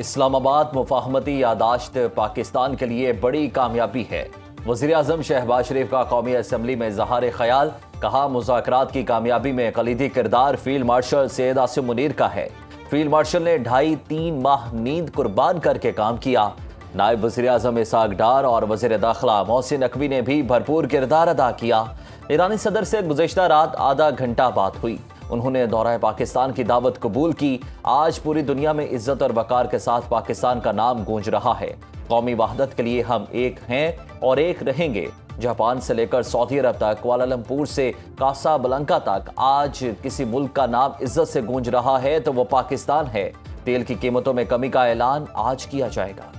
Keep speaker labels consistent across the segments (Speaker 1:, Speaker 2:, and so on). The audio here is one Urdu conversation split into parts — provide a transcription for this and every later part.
Speaker 1: اسلام آباد مفاہمتی یادداشت پاکستان کے لیے بڑی کامیابی ہے۔ وزیر اعظم شہباز شریف کا قومی اسمبلی میں اظہار خیال، کہا مذاکرات کی کامیابی میں کلیدی کردار فیلڈ مارشل سید عاصم منیر کا ہے۔ فیلڈ مارشل نے 2.5-3 ماہ نیند قربان کر کے کام کیا۔ نائب وزیر اعظم اسحاق ڈار اور وزیر داخلہ محسن نقوی نے بھی بھرپور کردار ادا کیا۔ ایرانی صدر سے گزشتہ رات آدھا گھنٹہ بات ہوئی۔ انہوں نے دورہ پاکستان کی دعوت قبول کی۔ آج پوری دنیا میں عزت اور وقار کے ساتھ پاکستان کا نام گونج رہا ہے۔ قومی وحدت کے لیے ہم ایک ہیں اور ایک رہیں گے۔ جاپان سے لے کر سعودی عرب تک، کوالالمپور سے کاسا بلنکا تک، آج کسی ملک کا نام عزت سے گونج رہا ہے تو وہ پاکستان ہے۔ تیل کی قیمتوں میں کمی کا اعلان آج کیا جائے گا۔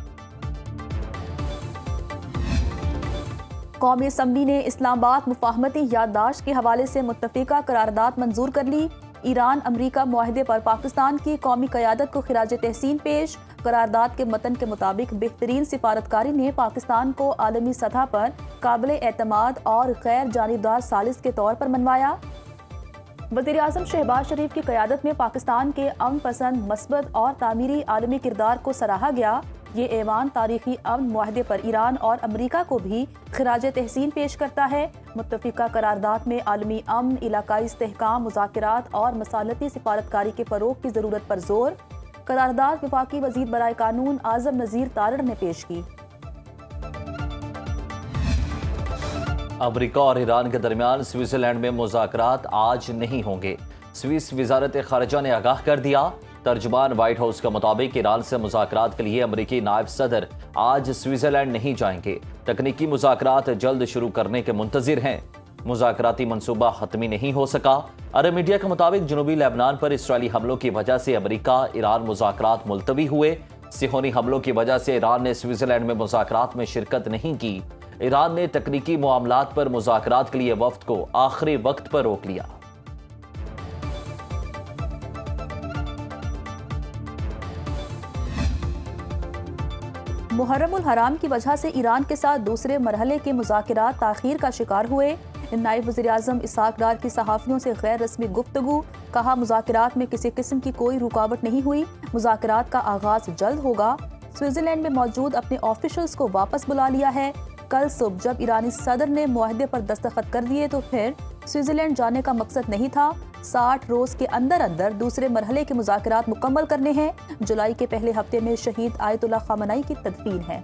Speaker 2: قومی اسمبلی نے اسلام آباد مفاہمتی یادداشت کے حوالے سے متفقہ قرارداد منظور کر لی۔ ایران امریکہ معاہدے پر پاکستان کی قومی قیادت کو خراج تحسین پیش۔ قرارداد کے متن کے مطابق بہترین سفارتکاری نے پاکستان کو عالمی سطح پر قابل اعتماد اور غیر جانبدار ثالث کے طور پر منوایا۔ وزیر اعظم شہباز شریف کی قیادت میں پاکستان کے امن پسند، مثبت اور تعمیری عالمی کردار کو سراہا گیا۔ یہ ایوان تاریخی امن معاہدے پر ایران اور امریکہ کو بھی خراج تحسین پیش کرتا ہے۔ متفقہ قرارداد میں عالمی امن، علاقائی استحکام، مذاکرات اور مصالحتی سفارتکاری کے فروغ کی ضرورت پر زور۔ قرارداد وفاقی وزیر برائے قانون اعظم نذیر تارڑ نے پیش کی۔
Speaker 1: امریکہ اور ایران کے درمیان سوئٹزرلینڈ میں مذاکرات آج نہیں ہوں گے۔ سوئس وزارت خارجہ نے آگاہ کر دیا۔ ترجمان وائٹ ہاؤس کے مطابق ایران سے مذاکرات کے لیے امریکی نائب صدر آج سوئٹزرلینڈ نہیں جائیں گے۔ تکنیکی مذاکرات جلد شروع کرنے کے منتظر ہیں۔ مذاکراتی منصوبہ حتمی نہیں ہو سکا۔ عرب میڈیا کے مطابق جنوبی لبنان پر اسرائیلی حملوں کی وجہ سے امریکہ ایران مذاکرات ملتوی ہوئے۔ صہیونی حملوں کی وجہ سے ایران نے سوئٹزرلینڈ میں مذاکرات میں شرکت نہیں کی۔ ایران نے تکنیکی معاملات پر مذاکرات کے لیے وفد کو آخری وقت پر روک لیا۔
Speaker 2: محرم الحرام کی وجہ سے ایران کے ساتھ دوسرے مرحلے کے مذاکرات تاخیر کا شکار ہوئے۔ نائب وزیر اعظم اسحاق ڈار کی صحافیوں سے غیر رسمی گفتگو، کہا مذاکرات میں کسی قسم کی کوئی رکاوٹ نہیں ہوئی۔ مذاکرات کا آغاز جلد ہوگا۔ سوئٹزرلینڈ میں موجود اپنے آفیشلز کو واپس بلا لیا ہے۔ کل صبح جب ایرانی صدر نے معاہدے پر دستخط کر دیے تو پھر سوئٹزرلینڈ جانے کا مقصد نہیں تھا۔ 60 روز کے اندر دوسرے مرحلے کے مذاکرات مکمل کرنے ہیں۔ جولائی کے پہلے ہفتے میں شہید آیت اللہ خامنئی کی تدفین ہے۔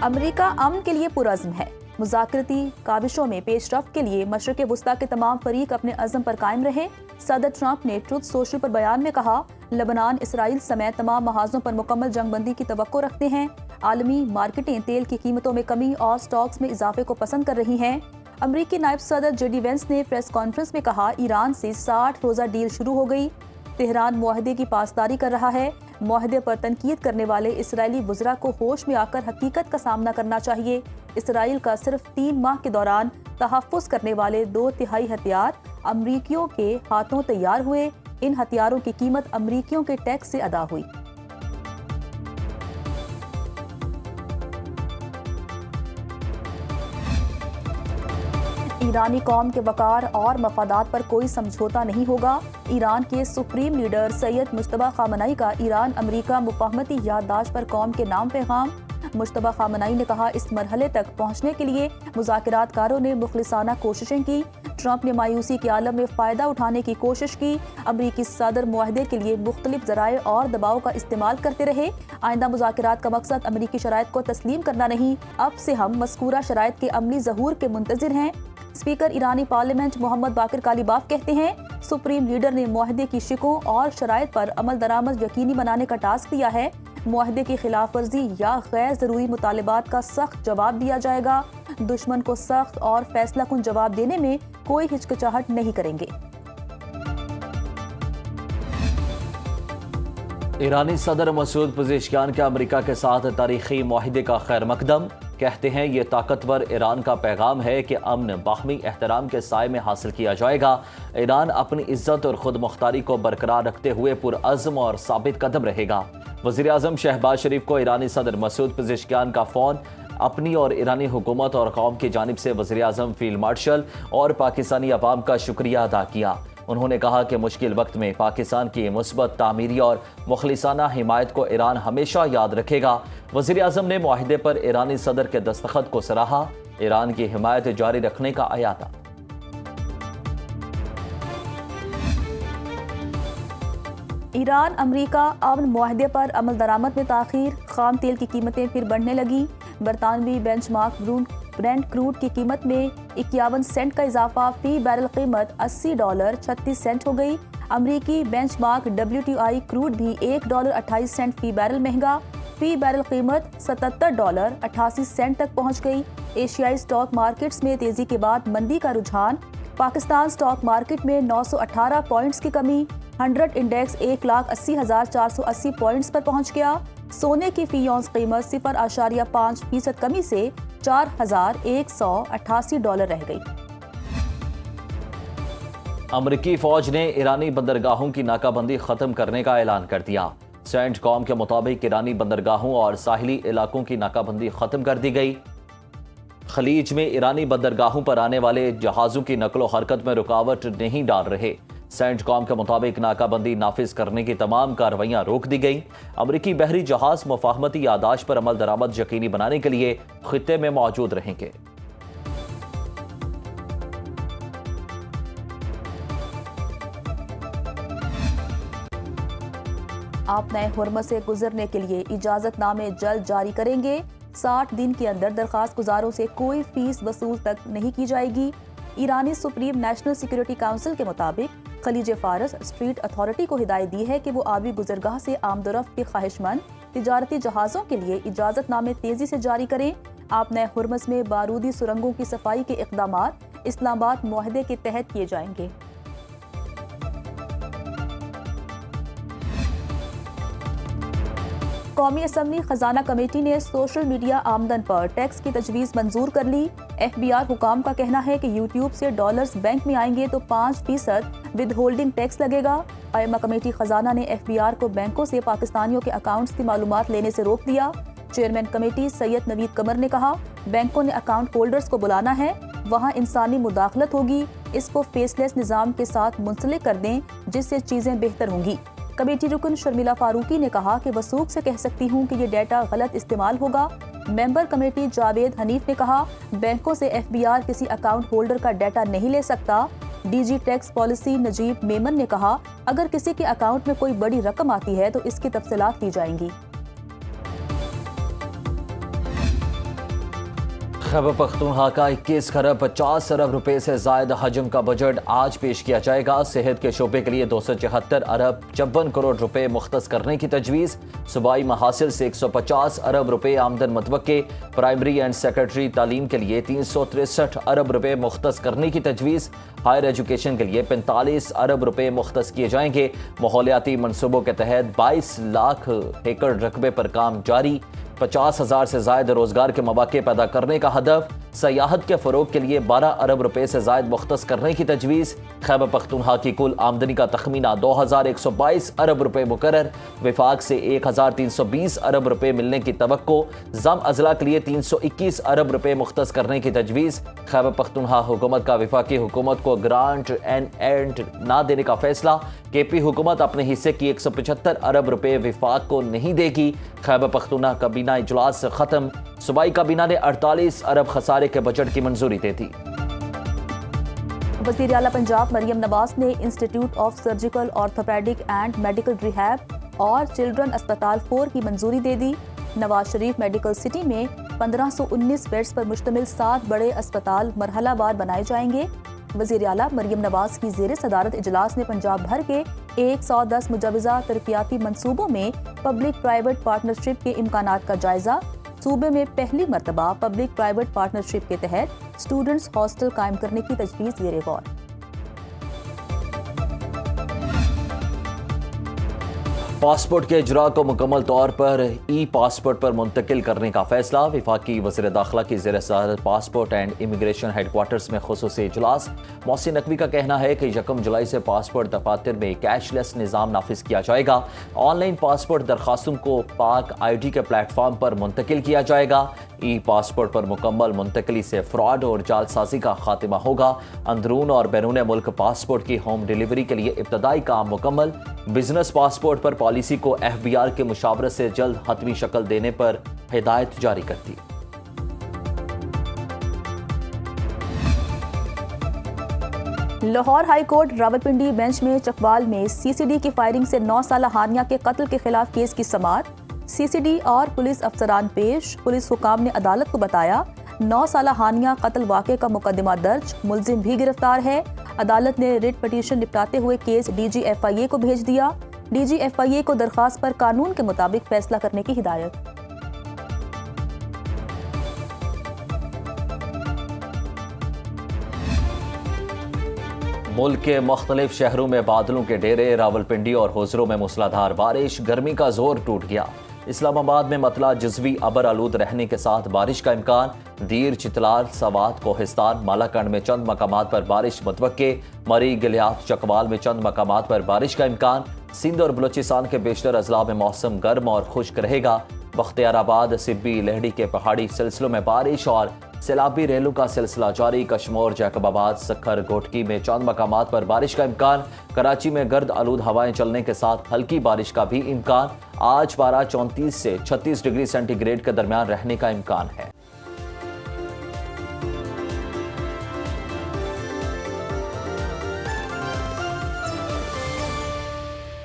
Speaker 2: امریکہ امن کے لیے پرعزم ہے۔ مذاکراتی کاوشوں میں پیش رفت کے لیے مشرق وسطیٰ کے تمام فریق اپنے عزم پر قائم رہے۔ صدر ٹرمپ نے ٹروتھ سوشل پر بیان میں کہا، لبنان اسرائیل سمیت تمام محاذوں پر مکمل جنگ بندی کی توقع رکھتے ہیں۔ عالمی مارکیٹیں تیل کی قیمتوں میں کمی اور سٹاکس میں اضافے کو پسند کر رہی ہیں۔ امریکی نائب صدر جے ڈی وینس نے پریس کانفرنس میں کہا، ایران سے 60 روزہ ڈیل شروع ہو گئی۔ تہران معاہدے کی پاسداری کر رہا ہے۔ معاہدے پر تنقید کرنے والے اسرائیلی وزراء کو ہوش میں آ کر حقیقت کا سامنا کرنا چاہیے۔ اسرائیل کا صرف 3 ماہ کے دوران تحفظ کرنے والے 2/3 ہتھیار امریکیوں کے ہاتھوں تیار ہوئے۔ ان ہتھیاروں کی قیمت امریکیوں کے ٹیکس سے ادا ہوئی۔ ایرانی قوم کے وقار اور مفادات پر کوئی سمجھوتہ نہیں ہوگا۔ ایران کے سپریم لیڈر سید مجتبیٰ خامنئی کا ایران امریکہ مفاہمتی یادداشت پر قوم کے نام پیغام۔ مجتبیٰ خامنئی نے کہا، اس مرحلے تک پہنچنے کے لیے مذاکرات کاروں نے مخلصانہ کوششیں کی۔ ٹرمپ نے مایوسی کے عالم میں فائدہ اٹھانے کی کوشش کی۔ امریکی صدر معاہدے کے لیے مختلف ذرائع اور دباؤ کا استعمال کرتے رہے۔ آئندہ مذاکرات کا مقصد امریکی شرائط کو تسلیم کرنا نہیں، اب سے ہم مذکورہ شرائط کے عملی ظہور کے منتظر ہیں۔ اسپیکر ایرانی پارلیمنٹ محمد باقر کالیباف کہتے ہیں، سپریم لیڈر نے معاہدے کی شقوں اور شرائط پر عمل درآمد یقینی بنانے کا ٹاسک دیا ہے۔ معاہدے کی خلاف ورزی یا غیر ضروری مطالبات کا سخت جواب دیا جائے گا۔ دشمن کو سخت اور فیصلہ کن جواب دینے میں کوئی ہچکچاہٹ نہیں کریں گے۔
Speaker 1: ایرانی صدر مسعود پزیشکیان کا امریکہ کے ساتھ تاریخی معاہدے کا خیر مقدم، کہتے ہیں یہ طاقتور ایران کا پیغام ہے کہ امن باہمی احترام کے سائے میں حاصل کیا جائے گا۔ ایران اپنی عزت اور خود مختاری کو برقرار رکھتے ہوئے پرعزم اور ثابت قدم رہے گا۔ وزیر اعظم شہباز شریف کو ایرانی صدر مسعود پزیشکیان کا فون۔ اپنی اور ایرانی حکومت اور قوم کی جانب سے وزیر اعظم فیلڈ مارشل اور پاکستانی عوام کا شکریہ ادا کیا۔ انہوں نے کہا کہ مشکل وقت میں پاکستان کی مثبت تعمیری اور مخلصانہ حمایت کو ایران ہمیشہ یاد رکھے گا۔ وزیر اعظم نے معاہدے پر ایرانی صدر کے دستخط کو سراہا، ایران کی حمایت جاری رکھنے کا اعادہ۔
Speaker 2: ایران امریکہ امن معاہدے پر عمل درآمد میں تاخیر، خام تیل کی قیمتیں پھر بڑھنے لگیں۔ برطانوی بینچ مارک برینٹ کروڈ کی قیمت میں 51 سینٹ کا اضافہ، فی بیرل قیمت $80.36 ہو گئی۔ امریکی بینچ مارک WTI کروڈ بھی $1.28 فی بیرل مہنگا، فی بیرل قیمت $77.88 تک پہنچ گئی۔ ایشیائی سٹاک مارکیٹس میں تیزی کے بعد مندی کا رجحان، پاکستان سٹاک مارکیٹ میں 918 پوائنٹس کی کمی، 100 انڈیکس 1,80,480 پوائنٹس پر پہنچ گیا۔ سونے کی فی اونس قیمت 0.5% کمی سے $4,188 رہ گئی۔
Speaker 1: امریکی فوج نے ایرانی بندرگاہوں کی ناکہ بندی ختم کرنے کا اعلان کر دیا۔ سینٹ کام کے مطابق ایرانی بندرگاہوں اور ساحلی علاقوں کی ناکہ بندی ختم کر دی گئی۔ خلیج میں ایرانی بندرگاہوں پر آنے والے جہازوں کی نقل و حرکت میں رکاوٹ نہیں ڈال رہے۔ سینٹ کام کے مطابق ناکہ بندی نافذ کرنے کی تمام کارروائیاں روک دی گئیں۔ امریکی بحری جہاز مفاہمتی یادداشت پر عمل درآمد یقینی بنانے کے لیے خطے میں موجود رہیں گے۔
Speaker 2: آپ نئے ہرمز سے گزرنے کے لیے اجازت نامے جلد جاری کریں گے۔ 60 دن کے اندر درخواست گزاروں سے کوئی فیس وصول تک نہیں کی جائے گی۔ ایرانی سپریم نیشنل سیکیورٹی کونسل کے مطابق خلیج فارس اسٹریٹ اتھارٹی کو ہدایت دی ہے کہ وہ آبی گزرگاہ سے آمد و رفت کے خواہش مند تجارتی جہازوں کے لیے اجازت نامے تیزی سے جاری کریں۔ آپ نئے ہرمز میں بارودی سرنگوں کی صفائی کے اقدامات اسلام آباد معاہدے کے تحت کیے جائیں گے۔ قومی اسمبلی خزانہ کمیٹی نے سوشل میڈیا آمدن پر ٹیکس کی تجویز منظور کر لی۔ FBI حکام کا کہنا ہے کہ یوٹیوب سے ڈالرز بینک میں آئیں گے تو 5% ود ہولڈنگ ٹیکس لگے گا۔ قائمہ کمیٹی خزانہ نے FBI کو بینکوں سے پاکستانیوں کے اکاؤنٹس کی معلومات لینے سے روک دیا۔ چیئرمین کمیٹی سید نوید قمر نے کہا، بینکوں نے اکاؤنٹ ہولڈرز کو بلانا ہے، وہاں انسانی مداخلت ہوگی، اس کو فیس لیس نظام کے ساتھ منسلک کر دیں جس سے چیزیں بہتر ہوں گی۔ کمیٹی رکن شرمیلا فاروقی نے کہا کہ وثوق سے کہہ سکتی ہوں کہ یہ ڈیٹا غلط استعمال ہوگا۔ ممبر کمیٹی جاوید حنیف نے کہا، بینکوں سے FBI کسی اکاؤنٹ ہولڈر کا ڈیٹا نہیں لے سکتا۔ DG ٹیکس پالیسی نجیب میمن نے کہا، اگر کسی کے اکاؤنٹ میں کوئی بڑی رقم آتی ہے تو اس کی تفصیلات لی جائیں گی۔
Speaker 1: خیبر پختونخوا کا 21.50 ارب روپے سے زائد حجم کا بجٹ آج پیش کیا جائے گا۔ صحت کے شعبے کے لیے 274.54 کروڑ روپے مختص کرنے کی تجویز، صوبائی محاصل سے 150 ارب روپے آمدن متوقع، پرائمری اینڈ سیکنڈری تعلیم کے لیے 363 ارب روپے مختص کرنے کی تجویز، ہائر ایجوکیشن کے لیے 45 ارب روپے مختص کیے جائیں گے۔ ماحولیاتی منصوبوں کے تحت 22 لاکھ ایکڑ رقبے پر کام جاری، 50,000 سے زائد روزگار کے مواقع پیدا کرنے کا ہدف، سیاحت کے فروغ کے لیے 12 ارب روپے سے زائد مختص کرنے کی تجویز۔ خیبر پختونخوا کی کل آمدنی کا تخمینہ 2,122 ارب روپے مقرر، وفاق سے 1,320 ارب روپے ملنے کی توقع، ضم اضلاع کے لیے 321 ارب روپے مختص کرنے کی تجویز۔ خیبر پختونخوا حکومت کا وفاقی حکومت کو گرانٹ اینڈ اینڈ نہ دینے کا فیصلہ، KP حکومت اپنے حصے کی 175 ارب روپے وفاق کو نہیں دے گی۔ خیبر پختونخوا کابینہ اجلاس ختم، صوبائی کابینہ نے 48 ارب خسارے کے بجٹ کی منظوری دے دی۔
Speaker 2: وزیر اعلیٰ پنجاب مریم نواز نے institute of surgical orthopaedic and medical rehab اور چلڈرن اسپتال 4 کی منظوری دے دی۔ نواز شریف میڈیکل سٹی میں 1519 بیڈز پر مشتمل 7 بڑے اسپتال مرحلہ وار بنائے جائیں گے۔ وزیر اعلیٰ مریم نواز کی زیر صدارت اجلاس میں پنجاب بھر کے 110 مجوزہ ترقیاتی منصوبوں میں پبلک پرائیویٹ پارٹنرشپ کے امکانات کا جائزہ۔ صوبے میں پہلی مرتبہ پبلک پرائیویٹ پارٹنرشپ کے تحت اسٹوڈنٹس ہاسٹل قائم کرنے کی تجویز زیر غور۔
Speaker 1: پاسپورٹ کے اجراء کو مکمل طور پر ای پاسپورٹ پر منتقل کرنے کا فیصلہ، وفاقی وزیر داخلہ کی زیر صدارت passport and immigration headquarters میں خصوصی اجلاس۔ محسن نقوی کا کہنا ہے کہ 1 جولائی سے پاسپورٹ دفاتر میں کیش لیس نظام نافذ کیا جائے گا۔ آن لائن پاسپورٹ درخواستوں کو پاک ID کے پلیٹ فارم پر منتقل کیا جائے گا۔ ای پاسپورٹ پر مکمل منتقلی سے فراڈ اور جعلسازی کا خاتمہ ہوگا۔ اندرون اور بیرون ملک پاسپورٹ کی ہوم ڈیلیوری کے لیے ابتدائی کام مکمل۔ بزنس پاسپورٹ پر پالیسی کو FBR کے مشاورت سے جلد حتمی شکل دینے پر ہدایت جاری کر دی۔
Speaker 2: Lahore high court Rawalpindi bench میں چکوال میں CCD کی فائرنگ سے 9 سالہ ہانیہ کے قتل کے خلاف کیس کی سماعت۔ CCD اور پولیس افسران پیش۔ پولیس حکام نے عدالت کو بتایا 9 سالہ ہانیہ قتل واقعے کا مقدمہ درج، ملزم بھی گرفتار ہے۔ عدالت نے ریٹ پٹیشن نپٹاتے ہوئے کیس DG FIA کو بھیج دیا۔ DG FIA کو درخواست پر قانون کے مطابق فیصلہ کرنے کی ہدایت۔
Speaker 1: ملک کے مختلف شہروں میں بادلوں کے ڈیرے، راولپنڈی اور ہوسروں میں موسلادھار بارش، گرمی کا زور ٹوٹ گیا۔ اسلام آباد میں مطلع جزوی ابر آلود رہنے کے ساتھ بارش کا امکان۔ دیر، چترال، سوات، کوہستان، مالاکنڈ میں چند مقامات پر بارش متوقع۔ مری، گلیات، چکوال میں چند مقامات پر بارش کا امکان۔ سندھ اور بلوچستان کے بیشتر اضلاع میں موسم گرم اور خشک رہے گا۔ بختیار آباد، سبی، لہڑی کے پہاڑی سلسلوں میں بارش اور سیلابی ریلوں کا سلسلہ جاری۔ کشمور، جیکب آباد، سکھر، گوٹکی میں چند مقامات پر بارش کا امکان۔ کراچی میں گرد آلود ہوائیں چلنے کے ساتھ ہلکی بارش کا بھی امکان۔ آج پارہ 34 سے 36 ڈگری سینٹی گریڈ کے درمیان رہنے کا امکان ہے۔